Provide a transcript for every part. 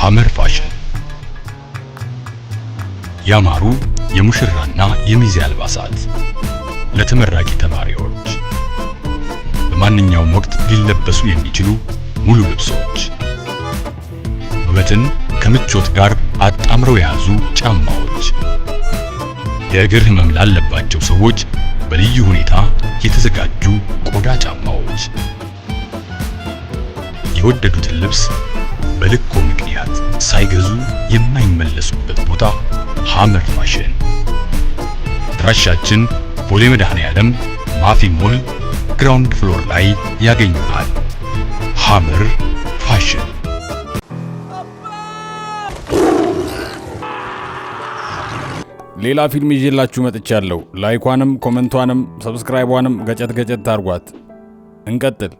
ሐመር ፋሽን ያማሩ የሙሽራና የሚዜ አልባሳት ለተመራቂ ተማሪዎች በማንኛውም ወቅት ሊለበሱ የሚችሉ ሙሉ ልብሶች ውበትን ከምቾት ጋር አጣምረው የያዙ ጫማዎች የእግር ህመም ላለባቸው ሰዎች በልዩ ሁኔታ የተዘጋጁ ቆዳ ጫማዎች የወደዱትን ልብስ በልኮ ምክንያት ሳይገዙ የማይመለሱበት ቦታ ሐመር ፋሽን። አድራሻችን ቦሌ መድኃኔዓለም ማፊ ሞል ግራውንድ ፍሎር ላይ ያገኙናል። ሐመር ፋሽን። ሌላ ፊልም ይዤላችሁ መጥቻለሁ። ላይኳንም ኮሜንቷንም ሰብስክራይቧንም ገጨት ታርጓት። እንቀጥል።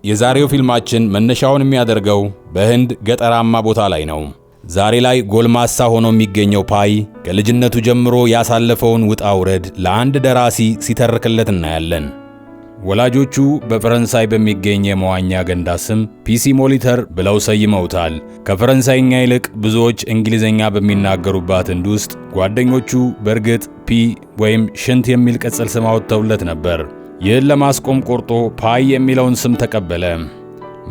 የዛሬው ፊልማችን መነሻውን የሚያደርገው በህንድ ገጠራማ ቦታ ላይ ነው። ዛሬ ላይ ጎልማሳ ሆኖ የሚገኘው ፓይ ከልጅነቱ ጀምሮ ያሳለፈውን ውጣ ውረድ ለአንድ ደራሲ ሲተርክለት እናያለን። ወላጆቹ በፈረንሳይ በሚገኝ የመዋኛ ገንዳ ስም ፒሲ ሞሊተር ብለው ሰይመውታል። ከፈረንሳይኛ ይልቅ ብዙዎች እንግሊዘኛ በሚናገሩባት ህንድ ውስጥ ጓደኞቹ በእርግጥ ፒ ወይም ሽንት የሚል ቅጽል ስም አውጥተውለት ነበር። ይህን ለማስቆም ቆርጦ ፓይ የሚለውን ስም ተቀበለ።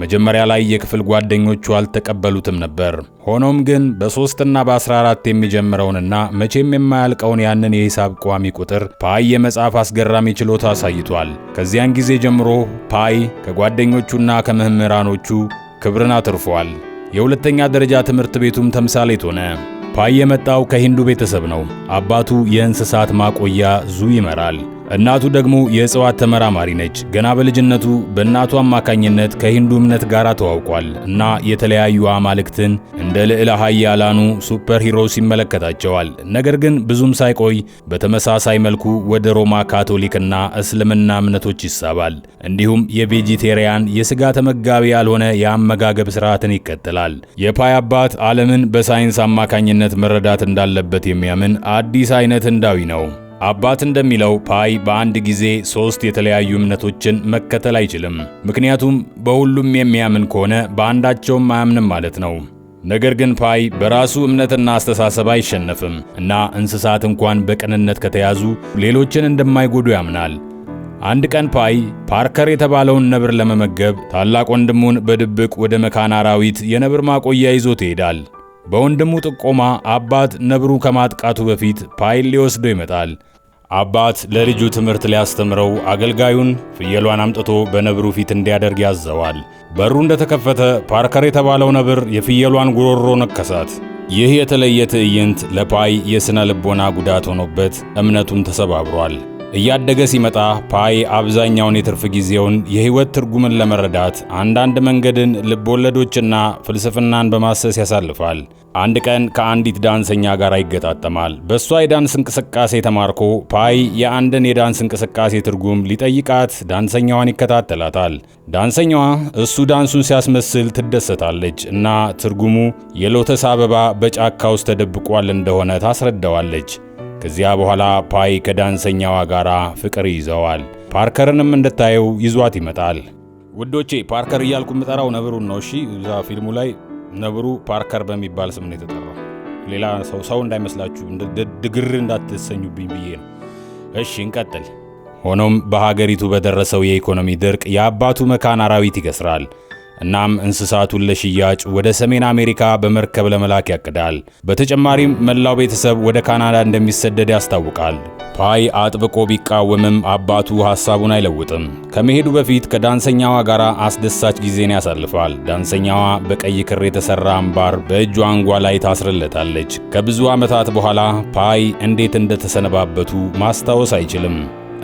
መጀመሪያ ላይ የክፍል ጓደኞቹ አልተቀበሉትም ነበር። ሆኖም ግን በ3 እና በ14 የሚጀምረውንና መቼም የማያልቀውን ያንን የሂሳብ ቋሚ ቁጥር ፓይ የመጻፍ አስገራሚ ችሎታ አሳይቷል። ከዚያን ጊዜ ጀምሮ ፓይ ከጓደኞቹና ከመምህራኖቹ ክብርን አትርፏል። የሁለተኛ ደረጃ ትምህርት ቤቱም ተምሳሌት ሆነ። ፓይ የመጣው ከሂንዱ ቤተሰብ ነው። አባቱ የእንስሳት ማቆያ ዙ ይመራል። እናቱ ደግሞ የእጽዋት ተመራማሪ ነች። ገና በልጅነቱ በእናቱ አማካኝነት ከሂንዱ እምነት ጋር ተዋውቋል እና የተለያዩ አማልክትን እንደ ልዕለ ኃያላኑ ሱፐር ሂሮስ ይመለከታቸዋል። ነገር ግን ብዙም ሳይቆይ በተመሳሳይ መልኩ ወደ ሮማ ካቶሊክና እስልምና እምነቶች ይሳባል። እንዲሁም የቬጂቴሪያን የስጋ ተመጋቢ ያልሆነ የአመጋገብ ስርዓትን ይከተላል። የፓይ አባት ዓለምን በሳይንስ አማካኝነት መረዳት እንዳለበት የሚያምን አዲስ አይነት ህንዳዊ ነው። አባት እንደሚለው ፓይ በአንድ ጊዜ 3 የተለያዩ እምነቶችን መከተል አይችልም። ምክንያቱም በሁሉም የሚያምን ከሆነ በአንዳቸውም አያምንም ማለት ነው። ነገር ግን ፓይ በራሱ እምነትና አስተሳሰብ አይሸነፍም እና እንስሳት እንኳን በቅንነት ከተያዙ ሌሎችን እንደማይጎዱ ያምናል። አንድ ቀን ፓይ ፓርከር የተባለውን ነብር ለመመገብ ታላቅ ወንድሙን በድብቅ ወደ መካነ አራዊት የነብር ማቆያ ይዞት ይሄዳል። በወንድሙ ጥቆማ አባት ነብሩ ከማጥቃቱ በፊት ፓይን ሊወስደው ይመጣል። አባት ለልጁ ትምህርት ሊያስተምረው አገልጋዩን ፍየሏን አምጥቶ በነብሩ ፊት እንዲያደርግ ያዘዋል። በሩ እንደተከፈተ ፓርከር የተባለው ነብር የፍየሏን ጉሮሮ ነከሳት። ይህ የተለየ ትዕይንት ለፓይ የሥነ ልቦና ጉዳት ሆኖበት እምነቱም ተሰባብሯል። እያደገ ሲመጣ ፓይ አብዛኛውን የትርፍ ጊዜውን የህይወት ትርጉምን ለመረዳት አንዳንድ መንገድን ልቦለዶችና ፍልስፍናን በማሰስ ያሳልፋል። አንድ ቀን ከአንዲት ዳንሰኛ ጋር ይገጣጠማል። በእሷ የዳንስ እንቅስቃሴ ተማርኮ ፓይ የአንድን የዳንስ እንቅስቃሴ ትርጉም ሊጠይቃት ዳንሰኛዋን ይከታተላታል። ዳንሰኛዋ እሱ ዳንሱን ሲያስመስል ትደሰታለች እና ትርጉሙ የሎተስ አበባ በጫካ ውስጥ ተደብቋል እንደሆነ ታስረዳዋለች። ከዚያ በኋላ ፓይ ከዳንሰኛዋ ጋር ፍቅር ይዘዋል። ፓርከርንም እንድታየው ይዟት ይመጣል። ውዶቼ ፓርከር እያልኩ የምጠራው ነብሩን ነው። እሺ እዛ ፊልሙ ላይ ነብሩ ፓርከር በሚባል ስም ነው የተጠራው። ሌላ ሰው እንዳይመስላችሁ ድግር እንዳትሰኙብኝ ብዬ ነው። እሺ እንቀጥል። ሆኖም በሀገሪቱ በደረሰው የኢኮኖሚ ድርቅ የአባቱ መካነ አራዊት ይከስራል። እናም እንስሳቱን ለሽያጭ ወደ ሰሜን አሜሪካ በመርከብ ለመላክ ያቅዳል። በተጨማሪም መላው ቤተሰብ ወደ ካናዳ እንደሚሰደድ ያስታውቃል። ፓይ አጥብቆ ቢቃወምም አባቱ ሐሳቡን አይለውጥም። ከመሄዱ በፊት ከዳንሰኛዋ ጋር አስደሳች ጊዜን ያሳልፋል። ዳንሰኛዋ በቀይ ክር የተሰራ አምባር በእጇ አንጓ ላይ ታስርለታለች። ከብዙ ዓመታት በኋላ ፓይ እንዴት እንደተሰነባበቱ ማስታወስ አይችልም።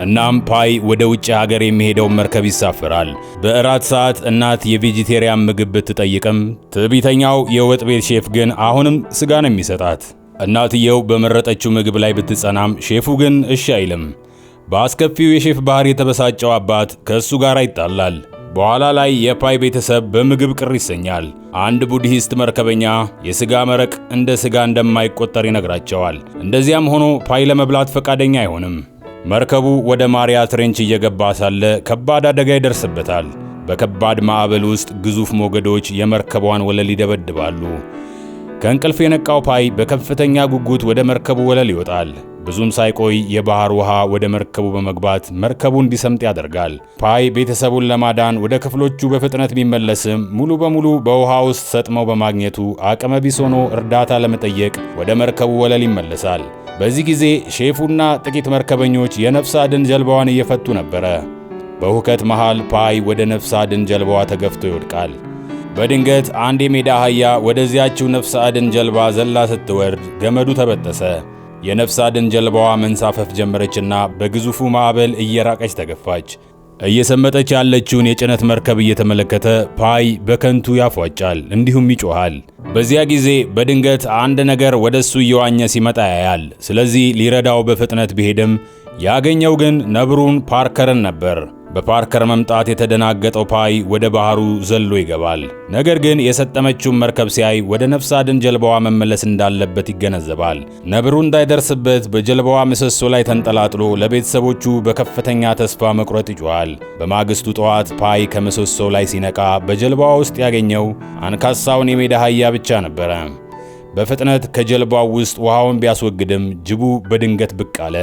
እናም ፓይ ወደ ውጭ ሀገር የሚሄደውን መርከብ ይሳፈራል። በእራት ሰዓት እናት የቬጂቴሪያን ምግብ ብትጠይቅም ትዕቢተኛው የወጥ ቤት ሼፍ ግን አሁንም ስጋ ነው የሚሰጣት። እናትየው በመረጠችው ምግብ ላይ ብትጸናም ሼፉ ግን እሺ አይልም። በአስከፊው የሼፍ ባህሪ የተበሳጨው አባት ከእሱ ጋር ይጣላል። በኋላ ላይ የፓይ ቤተሰብ በምግብ ቅር ይሰኛል። አንድ ቡድሂስት መርከበኛ የስጋ መረቅ እንደ ስጋ እንደማይቆጠር ይነግራቸዋል። እንደዚያም ሆኖ ፓይ ለመብላት ፈቃደኛ አይሆንም። መርከቡ ወደ ማሪያ ትሬንች እየገባ ሳለ ከባድ አደጋ ይደርስበታል። በከባድ ማዕበል ውስጥ ግዙፍ ሞገዶች የመርከቧን ወለል ይደበድባሉ። ከእንቅልፍ የነቃው ፓይ በከፍተኛ ጉጉት ወደ መርከቡ ወለል ይወጣል። ብዙም ሳይቆይ የባህር ውሃ ወደ መርከቡ በመግባት መርከቡ እንዲሰምጥ ያደርጋል። ፓይ ቤተሰቡን ለማዳን ወደ ክፍሎቹ በፍጥነት ቢመለስም ሙሉ በሙሉ በውሃ ውስጥ ሰጥመው በማግኘቱ አቅመ ቢስ ሆኖ እርዳታ ለመጠየቅ ወደ መርከቡ ወለል ይመለሳል። በዚህ ጊዜ ሼፉና ጥቂት መርከበኞች የነፍስ አድን ጀልባዋን እየፈቱ ነበረ። በሁከት መሃል ፓይ ወደ ነፍስ አድን ጀልባዋ ተገፍቶ ይወድቃል። በድንገት አንድ የሜዳ አህያ ወደዚያችው ነፍስ አድን ጀልባ ዘላ ስትወርድ ገመዱ ተበጠሰ። የነፍስ አድን ጀልባዋ መንሳፈፍ ጀመረችና በግዙፉ ማዕበል እየራቀች ተገፋች። እየሰመጠች ያለችውን የጭነት መርከብ እየተመለከተ ፓይ በከንቱ ያፏጫል፣ እንዲሁም ይጮሃል። በዚያ ጊዜ በድንገት አንድ ነገር ወደሱ እየዋኘ ሲመጣ ያያል። ስለዚህ ሊረዳው በፍጥነት ቢሄድም ያገኘው ግን ነብሩን ፓርከርን ነበር። በፓርከር መምጣት የተደናገጠው ፓይ ወደ ባህሩ ዘሎ ይገባል። ነገር ግን የሰጠመችውን መርከብ ሲያይ ወደ ነፍስ አድን ጀልባዋ መመለስ እንዳለበት ይገነዘባል። ነብሩ እንዳይደርስበት በጀልባዋ ምሰሶ ላይ ተንጠላጥሎ ለቤተሰቦቹ በከፍተኛ ተስፋ መቁረጥ ይጮሃል። በማግስቱ ጠዋት ፓይ ከምሰሶው ላይ ሲነቃ በጀልባዋ ውስጥ ያገኘው አንካሳውን የሜዳ አህያ ብቻ ነበረ። በፍጥነት ከጀልባው ውስጥ ውሃውን ቢያስወግድም ጅቡ በድንገት ብቅ አለ።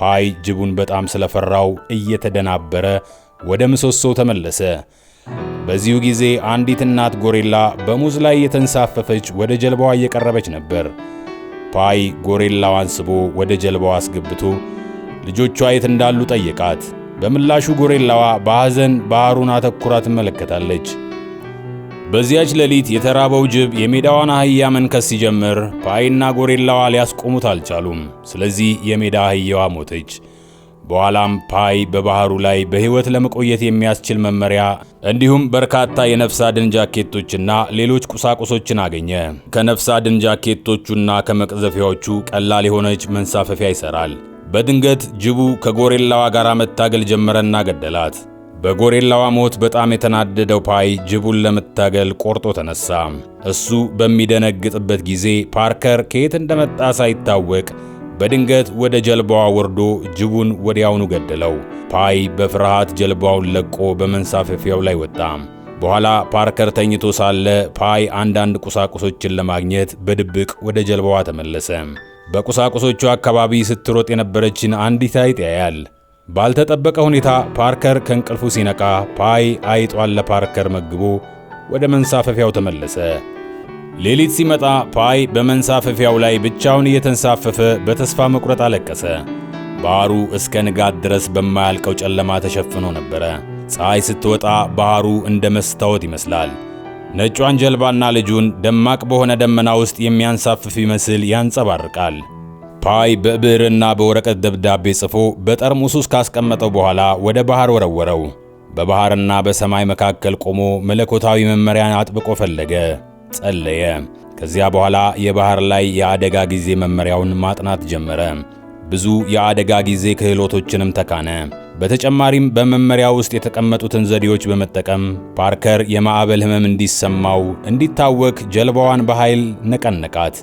ፓይ ጅቡን በጣም ስለፈራው እየተደናበረ ወደ ምሰሶው ተመለሰ። በዚሁ ጊዜ አንዲት እናት ጎሪላ በሙዝ ላይ የተንሳፈፈች ወደ ጀልባዋ እየቀረበች ነበር። ፓይ ጎሪላዋን ስቦ ወደ ጀልባዋ አስገብቶ ልጆቿ የት እንዳሉ ጠየቃት። በምላሹ ጎሪላዋ በሐዘን ባህሩን አተኩራ ትመለከታለች። በዚያች ሌሊት የተራበው ጅብ የሜዳዋን አህያ መንከስ ሲጀምር ፓይና ጎሪላዋ ሊያስቆሙት አልቻሉም። ስለዚህ የሜዳ አህያዋ ሞተች። በኋላም ፓይ በባህሩ ላይ በሕይወት ለመቆየት የሚያስችል መመሪያ እንዲሁም በርካታ የነፍስ አድን ጃኬቶችና ሌሎች ቁሳቁሶችን አገኘ። ከነፍስ አድን ጃኬቶቹና ከመቅዘፊያዎቹ ቀላል የሆነች መንሳፈፊያ ይሰራል። በድንገት ጅቡ ከጎሪላዋ ጋር መታገል ጀመረና ገደላት። በጎሪላዋ ሞት በጣም የተናደደው ፓይ ጅቡን ለመታገል ቆርጦ ተነሳ። እሱ በሚደነግጥበት ጊዜ ፓርከር ከየት እንደመጣ ሳይታወቅ በድንገት ወደ ጀልባዋ ወርዶ ጅቡን ወዲያውኑ ገደለው። ፓይ በፍርሃት ጀልባውን ለቆ በመንሳፈፊያው ላይ ወጣ። በኋላ ፓርከር ተኝቶ ሳለ ፓይ አንዳንድ ቁሳቁሶችን ለማግኘት በድብቅ ወደ ጀልባዋ ተመለሰ። በቁሳቁሶቹ አካባቢ ስትሮጥ የነበረችን አንዲት አይጥ ያያል። ባልተጠበቀ ሁኔታ ፓርከር ከእንቅልፉ ሲነቃ ፓይ አይጧን ለፓርከር መግቦ ወደ መንሳፈፊያው ተመለሰ። ሌሊት ሲመጣ ፓይ በመንሳፈፊያው ላይ ብቻውን እየተንሳፈፈ በተስፋ መቁረጥ አለቀሰ። ባህሩ እስከ ንጋት ድረስ በማያልቀው ጨለማ ተሸፍኖ ነበረ። ፀሐይ ስትወጣ ባህሩ እንደ መስታወት ይመስላል። ነጯን ጀልባና ልጁን ደማቅ በሆነ ደመና ውስጥ የሚያንሳፍፍ ይመስል ያንጸባርቃል። ፓይ በብዕርና በወረቀት ደብዳቤ ጽፎ በጠርሙስ ውስጥ ካስቀመጠው በኋላ ወደ ባህር ወረወረው። በባህርና በሰማይ መካከል ቆሞ መለኮታዊ መመሪያን አጥብቆ ፈለገ፣ ጸለየ። ከዚያ በኋላ የባህር ላይ የአደጋ ጊዜ መመሪያውን ማጥናት ጀመረ። ብዙ የአደጋ ጊዜ ክህሎቶችንም ተካነ። በተጨማሪም በመመሪያ ውስጥ የተቀመጡትን ዘዴዎች በመጠቀም ፓርከር የማዕበል ሕመም እንዲሰማው እንዲታወክ ጀልባዋን በኃይል ነቀነቃት።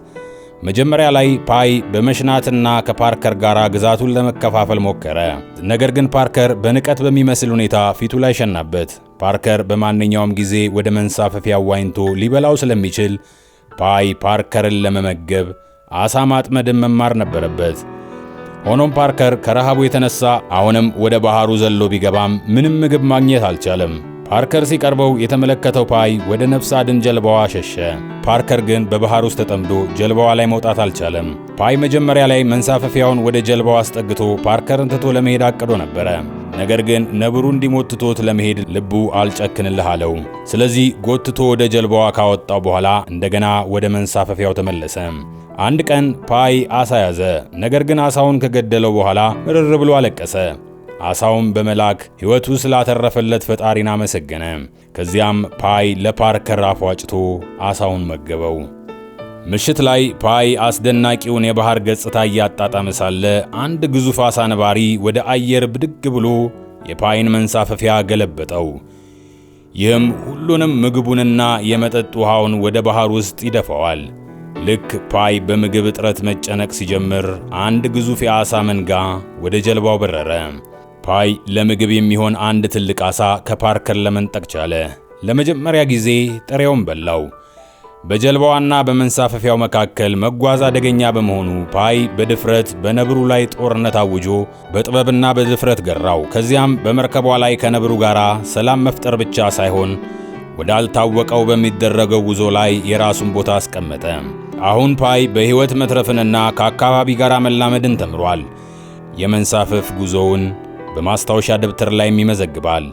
መጀመሪያ ላይ ፓይ በመሽናትና ከፓርከር ጋር ግዛቱን ለመከፋፈል ሞከረ። ነገር ግን ፓርከር በንቀት በሚመስል ሁኔታ ፊቱ ላይ ሸናበት። ፓርከር በማንኛውም ጊዜ ወደ መንሳፈፊያው ዋኝቶ ሊበላው ስለሚችል ፓይ ፓርከርን ለመመገብ አሳ ማጥመድን መማር ነበረበት። ሆኖም ፓርከር ከረሃቡ የተነሳ አሁንም ወደ ባህሩ ዘሎ ቢገባም ምንም ምግብ ማግኘት አልቻለም። ፓርከር ሲቀርበው የተመለከተው ፓይ ወደ ነፍስ አድን ጀልባዋ ሸሸ። ፓርከር ግን በባህር ውስጥ ተጠምዶ ጀልባዋ ላይ መውጣት አልቻለም። ፓይ መጀመሪያ ላይ መንሳፈፊያውን ወደ ጀልባዋ አስጠግቶ ፓርከርን ትቶ ለመሄድ አቅዶ ነበረ። ነገር ግን ነብሩ እንዲሞት ትቶት ለመሄድ ልቡ አልጨክንልህ አለው። ስለዚህ ጎትቶ ወደ ጀልባዋ ካወጣው በኋላ እንደገና ወደ መንሳፈፊያው ተመለሰ። አንድ ቀን ፓይ አሳ ያዘ። ነገር ግን አሳውን ከገደለው በኋላ ምርር ብሎ አለቀሰ። አሳውን በመላክ ሕይወቱ ስላተረፈለት ፈጣሪን አመሰገነ። ከዚያም ፓይ ለፓርከር አፏጭቶ አሳውን መገበው። ምሽት ላይ ፓይ አስደናቂውን የባህር ገጽታ እያጣጣመ ሳለ አንድ ግዙፍ አሳ ነባሪ ወደ አየር ብድግ ብሎ የፓይን መንሳፈፊያ ገለበጠው። ይህም ሁሉንም ምግቡንና የመጠጥ ውሃውን ወደ ባህር ውስጥ ይደፋዋል። ልክ ፓይ በምግብ እጥረት መጨነቅ ሲጀምር አንድ ግዙፍ የዓሣ መንጋ ወደ ጀልባው በረረ። ፓይ ለምግብ የሚሆን አንድ ትልቅ ዓሣ ከፓርከር ለመንጠቅ ቻለ። ለመጀመሪያ ጊዜ ጥሬውን በላው። በጀልባዋና በመንሳፈፊያው መካከል መጓዝ አደገኛ በመሆኑ ፓይ በድፍረት በነብሩ ላይ ጦርነት አውጆ በጥበብና በድፍረት ገራው። ከዚያም በመርከቧ ላይ ከነብሩ ጋር ሰላም መፍጠር ብቻ ሳይሆን ወዳልታወቀው በሚደረገው ጉዞ ላይ የራሱን ቦታ አስቀመጠ። አሁን ፓይ በሕይወት መትረፍንና ከአካባቢ ጋር መላመድን ተምሯል። የመንሳፈፍ ጉዞውን በማስታወሻ ደብተር ላይም ይመዘግባል።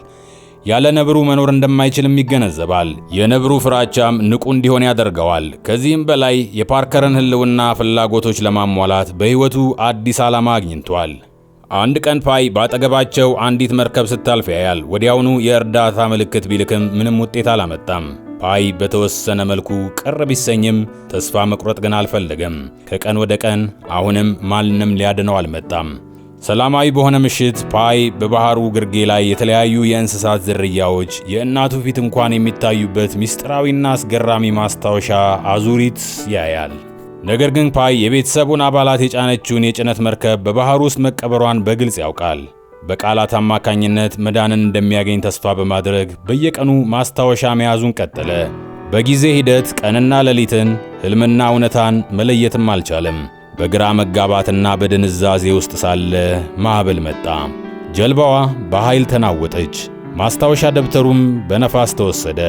ያለ ነብሩ መኖር እንደማይችልም ይገነዘባል። የነብሩ ፍራቻም ንቁ እንዲሆን ያደርገዋል። ከዚህም በላይ የፓርከርን ሕልውና ፍላጎቶች ለማሟላት በሕይወቱ አዲስ ዓላማ አግኝቷል። አንድ ቀን ፓይ ባጠገባቸው አንዲት መርከብ ስታልፍ ያያል። ወዲያውኑ የእርዳታ ምልክት ቢልክም ምንም ውጤት አላመጣም። ፓይ በተወሰነ መልኩ ቅር ቢሰኝም ተስፋ መቁረጥ ግን አልፈለገም። ከቀን ወደ ቀን አሁንም ማንም ሊያድነው አልመጣም። ሰላማዊ በሆነ ምሽት ፓይ በባህሩ ግርጌ ላይ የተለያዩ የእንስሳት ዝርያዎች የእናቱ ፊት እንኳን የሚታዩበት ምስጢራዊና አስገራሚ ማስታወሻ አዙሪት ያያል። ነገር ግን ፓይ የቤተሰቡን አባላት የጫነችውን የጭነት መርከብ በባህሩ ውስጥ መቀበሯን በግልጽ ያውቃል። በቃላት አማካኝነት መዳንን እንደሚያገኝ ተስፋ በማድረግ በየቀኑ ማስታወሻ መያዙን ቀጠለ። በጊዜ ሂደት ቀንና ሌሊትን፣ ሕልምና እውነታን መለየትም አልቻለም። በግራ መጋባትና በድንዛዜ ውስጥ ሳለ ማዕበል መጣ። ጀልባዋ በኃይል ተናወጠች። ማስታወሻ ደብተሩም በነፋስ ተወሰደ።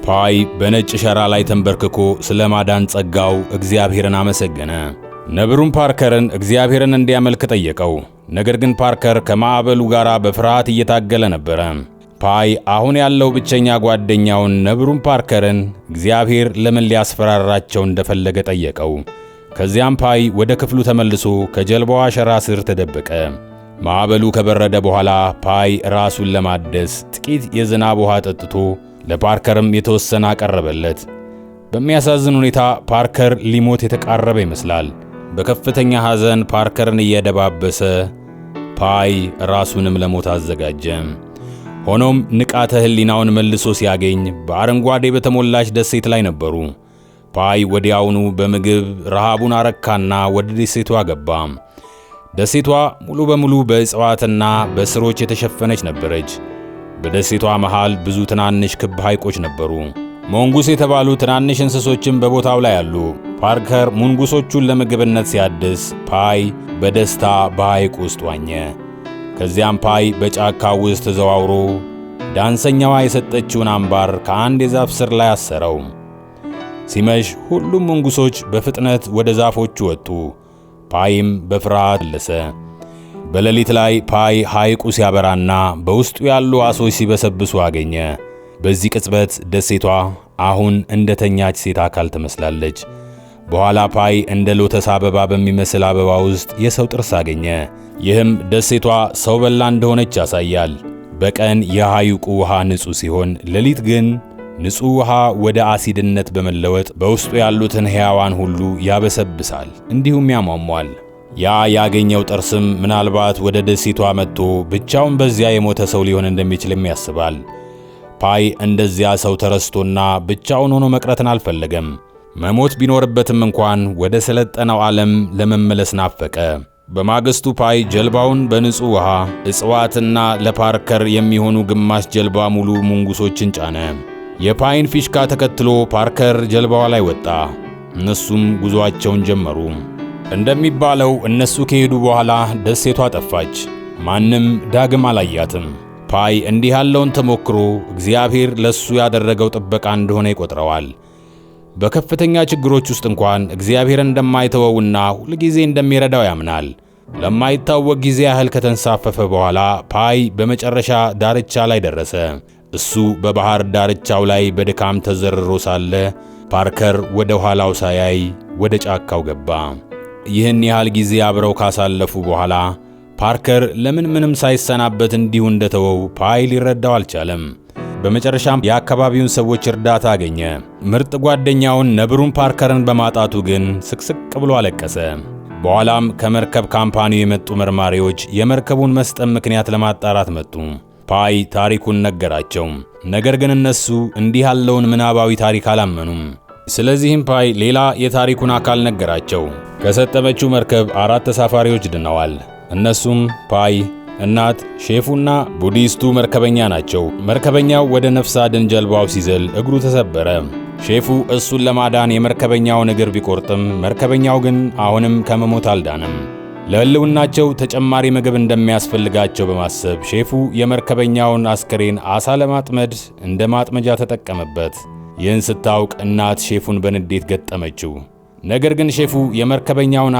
ፓይ በነጭ ሸራ ላይ ተንበርክኮ ስለ ማዳን ጸጋው እግዚአብሔርን አመሰገነ። ነብሩም ፓርከርን እግዚአብሔርን እንዲያመልክ ጠየቀው። ነገር ግን ፓርከር ከማዕበሉ ጋር በፍርሃት እየታገለ ነበረ። ፓይ አሁን ያለው ብቸኛ ጓደኛውን ነብሩን ፓርከርን እግዚአብሔር ለምን ሊያስፈራራቸው እንደፈለገ ጠየቀው። ከዚያም ፓይ ወደ ክፍሉ ተመልሶ ከጀልባዋ ሸራ ስር ተደበቀ። ማዕበሉ ከበረደ በኋላ ፓይ ራሱን ለማደስ ጥቂት የዝናብ ውሃ ጠጥቶ ለፓርከርም የተወሰነ አቀረበለት። በሚያሳዝን ሁኔታ ፓርከር ሊሞት የተቃረበ ይመስላል። በከፍተኛ ሐዘን ፓርከርን እየደባበሰ ፓይ ራሱንም ለሞት አዘጋጀ። ሆኖም ንቃተ ሕሊናውን መልሶ ሲያገኝ በአረንጓዴ በተሞላች ደሴት ላይ ነበሩ። ፓይ ወዲያውኑ በምግብ ረሃቡን አረካና ወደ ደሴቷ ገባ። ደሴቷ ሙሉ በሙሉ በእጽዋትና በስሮች የተሸፈነች ነበረች። በደሴቷ መሃል ብዙ ትናንሽ ክብ ሐይቆች ነበሩ። ሞንጉስ የተባሉ ትናንሽ እንስሶችም በቦታው ላይ አሉ። ፓርከር ሙንጉሶቹን ለምግብነት ሲያድስ፣ ፓይ በደስታ በሐይቅ ውስጥ ዋኘ። ከዚያም ፓይ በጫካ ውስጥ ተዘዋውሮ ዳንሰኛዋ የሰጠችውን አምባር ከአንድ የዛፍ ስር ላይ አሰረው። ሲመሽ ሁሉም ሙንጉሶች በፍጥነት ወደ ዛፎቹ ወጡ። ፓይም በፍርሃት ተመለሰ። በሌሊት ላይ ፓይ ሐይቁ ሲያበራና በውስጡ ያሉ ዓሦች ሲበሰብሱ አገኘ። በዚህ ቅጽበት ደሴቷ አሁን እንደተኛች ሴት አካል ትመስላለች። በኋላ ፓይ እንደ ሎተስ አበባ በሚመስል አበባ ውስጥ የሰው ጥርስ አገኘ። ይህም ደሴቷ ሰው በላ እንደሆነች ያሳያል። በቀን የሐይቁ ውሃ ንጹሕ ሲሆን፣ ሌሊት ግን ንጹሕ ውሃ ወደ አሲድነት በመለወጥ በውስጡ ያሉትን ሕያዋን ሁሉ ያበሰብሳል፣ እንዲሁም ያሟሟል። ያ ያገኘው ጥርስም ምናልባት ወደ ደሴቷ መጥቶ ብቻውን በዚያ የሞተ ሰው ሊሆን እንደሚችልም ያስባል። ፓይ እንደዚያ ሰው ተረስቶና ብቻውን ሆኖ መቅረትን አልፈለገም። መሞት ቢኖርበትም እንኳን ወደ ሰለጠነው ዓለም ለመመለስ ናፈቀ። በማግስቱ ፓይ ጀልባውን በንጹሕ ውሃ፣ እጽዋትና ለፓርከር የሚሆኑ ግማሽ ጀልባ ሙሉ ሙንጉሶችን ጫነ። የፓይን ፊሽካ ተከትሎ ፓርከር ጀልባዋ ላይ ወጣ። እነሱም ጉዞአቸውን ጀመሩ። እንደሚባለው እነሱ ከሄዱ በኋላ ደሴቷ ጠፋች። ማንም ዳግም አላያትም። ፓይ እንዲህ ያለውን ተሞክሮ እግዚአብሔር ለሱ ያደረገው ጥበቃ እንደሆነ ይቆጥረዋል። በከፍተኛ ችግሮች ውስጥ እንኳን እግዚአብሔር እንደማይተወውና ሁልጊዜ እንደሚረዳው ያምናል። ለማይታወቅ ጊዜ ያህል ከተንሳፈፈ በኋላ ፓይ በመጨረሻ ዳርቻ ላይ ደረሰ። እሱ በባህር ዳርቻው ላይ በድካም ተዘርሮ ሳለ ፓርከር ወደ ኋላው ሳያይ ወደ ጫካው ገባ። ይህን ያህል ጊዜ አብረው ካሳለፉ በኋላ ፓርከር ለምን ምንም ሳይሰናበት እንዲሁ እንደተወው ፓይ ሊረዳው አልቻለም። በመጨረሻም የአካባቢውን ሰዎች እርዳታ አገኘ። ምርጥ ጓደኛውን ነብሩን ፓርከርን በማጣቱ ግን ስቅስቅ ብሎ አለቀሰ። በኋላም ከመርከብ ካምፓኒው የመጡ መርማሪዎች የመርከቡን መስጠም ምክንያት ለማጣራት መጡ። ፓይ ታሪኩን ነገራቸው። ነገር ግን እነሱ እንዲህ ያለውን ምናባዊ ታሪክ አላመኑም። ስለዚህም ፓይ ሌላ የታሪኩን አካል ነገራቸው። ከሰጠመችው መርከብ 4 ተሳፋሪዎች ድነዋል። እነሱም ፓይ፣ እናት፣ ሼፉና ቡዲስቱ መርከበኛ ናቸው። መርከበኛው ወደ ነፍስ አድን ጀልባው ሲዘል እግሩ ተሰበረ። ሼፉ እሱን ለማዳን የመርከበኛውን እግር ቢቆርጥም መርከበኛው ግን አሁንም ከመሞት አልዳነም። ለሕልውናቸው ተጨማሪ ምግብ እንደሚያስፈልጋቸው በማሰብ ሼፉ የመርከበኛውን አስከሬን ዓሣ ለማጥመድ እንደ ማጥመጃ ተጠቀመበት። ይህን ስታውቅ እናት ሼፉን በንዴት ገጠመችው። ነገር ግን ሼፉ የመርከበኛውን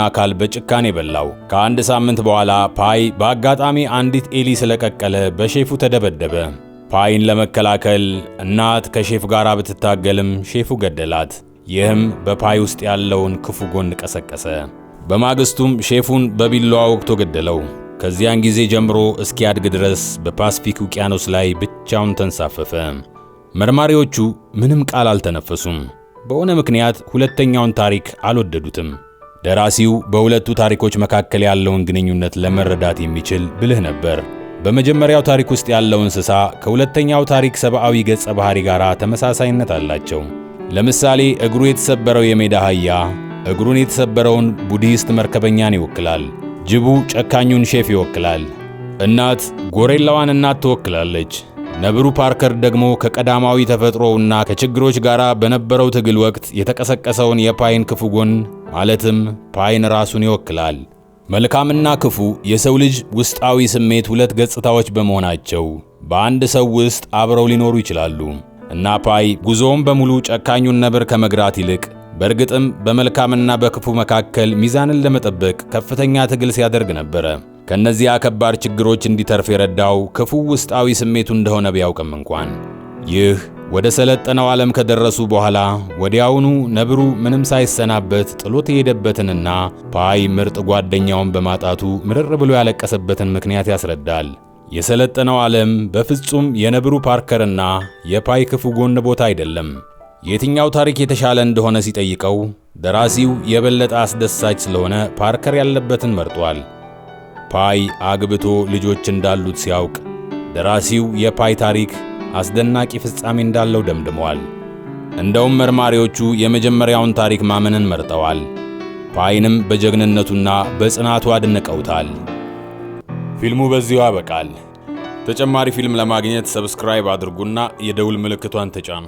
አካል በጭካኔ በላው። ከአንድ ሳምንት በኋላ ፓይ በአጋጣሚ አንዲት ኤሊ ስለቀቀለ በሼፉ ተደበደበ። ፓይን ለመከላከል እናት ከሼፍ ጋር ብትታገልም ሼፉ ገደላት። ይህም በፓይ ውስጥ ያለውን ክፉ ጎን ቀሰቀሰ። በማግስቱም ሼፉን በቢላዋ ወግቶ ገደለው። ከዚያን ጊዜ ጀምሮ እስኪያድግ ድረስ በፓስፊክ ውቅያኖስ ላይ ብቻውን ተንሳፈፈ። መርማሪዎቹ ምንም ቃል አልተነፈሱም። በሆነ ምክንያት ሁለተኛውን ታሪክ አልወደዱትም። ደራሲው በሁለቱ ታሪኮች መካከል ያለውን ግንኙነት ለመረዳት የሚችል ብልህ ነበር። በመጀመሪያው ታሪክ ውስጥ ያለው እንስሳ ከሁለተኛው ታሪክ ሰብአዊ ገጸ ባህሪ ጋር ተመሳሳይነት አላቸው። ለምሳሌ እግሩ የተሰበረው የሜዳ አህያ እግሩን የተሰበረውን ቡዲስት መርከበኛን ይወክላል። ጅቡ ጨካኙን ሼፍ ይወክላል። እናት ጎሬላዋን እናት ትወክላለች። ነብሩ ፓርከር ደግሞ ከቀዳማዊ ተፈጥሮውና ከችግሮች ጋር በነበረው ትግል ወቅት የተቀሰቀሰውን የፓይን ክፉ ጎን ማለትም ፓይን ራሱን ይወክላል። መልካምና ክፉ የሰው ልጅ ውስጣዊ ስሜት ሁለት ገጽታዎች በመሆናቸው በአንድ ሰው ውስጥ አብረው ሊኖሩ ይችላሉ እና ፓይ ጉዞውን በሙሉ ጨካኙን ነብር ከመግራት ይልቅ በእርግጥም በመልካምና በክፉ መካከል ሚዛንን ለመጠበቅ ከፍተኛ ትግል ሲያደርግ ነበረ። ከነዚያ ከባድ ችግሮች እንዲተርፍ የረዳው ክፉ ውስጣዊ ስሜቱ እንደሆነ ቢያውቅም እንኳን ይህ ወደ ሰለጠነው ዓለም ከደረሱ በኋላ ወዲያውኑ ነብሩ ምንም ሳይሰናበት ጥሎት የሄደበትንና ፓይ ምርጥ ጓደኛውን በማጣቱ ምርር ብሎ ያለቀሰበትን ምክንያት ያስረዳል። የሰለጠነው ዓለም በፍጹም የነብሩ ፓርከርና የፓይ ክፉ ጎን ቦታ አይደለም። የትኛው ታሪክ የተሻለ እንደሆነ ሲጠይቀው ደራሲው የበለጠ አስደሳች ስለሆነ ፓርከር ያለበትን መርጧል። ፓይ አግብቶ ልጆች እንዳሉት ሲያውቅ ደራሲው የፓይ ታሪክ አስደናቂ ፍጻሜ እንዳለው ደምድመዋል። እንደውም መርማሪዎቹ የመጀመሪያውን ታሪክ ማመንን መርጠዋል። ፓይንም በጀግንነቱና በጽናቱ አድንቀውታል። ፊልሙ በዚሁ ያበቃል። ተጨማሪ ፊልም ለማግኘት ሰብስክራይብ አድርጉና የደውል ምልክቷን ተጫኑ።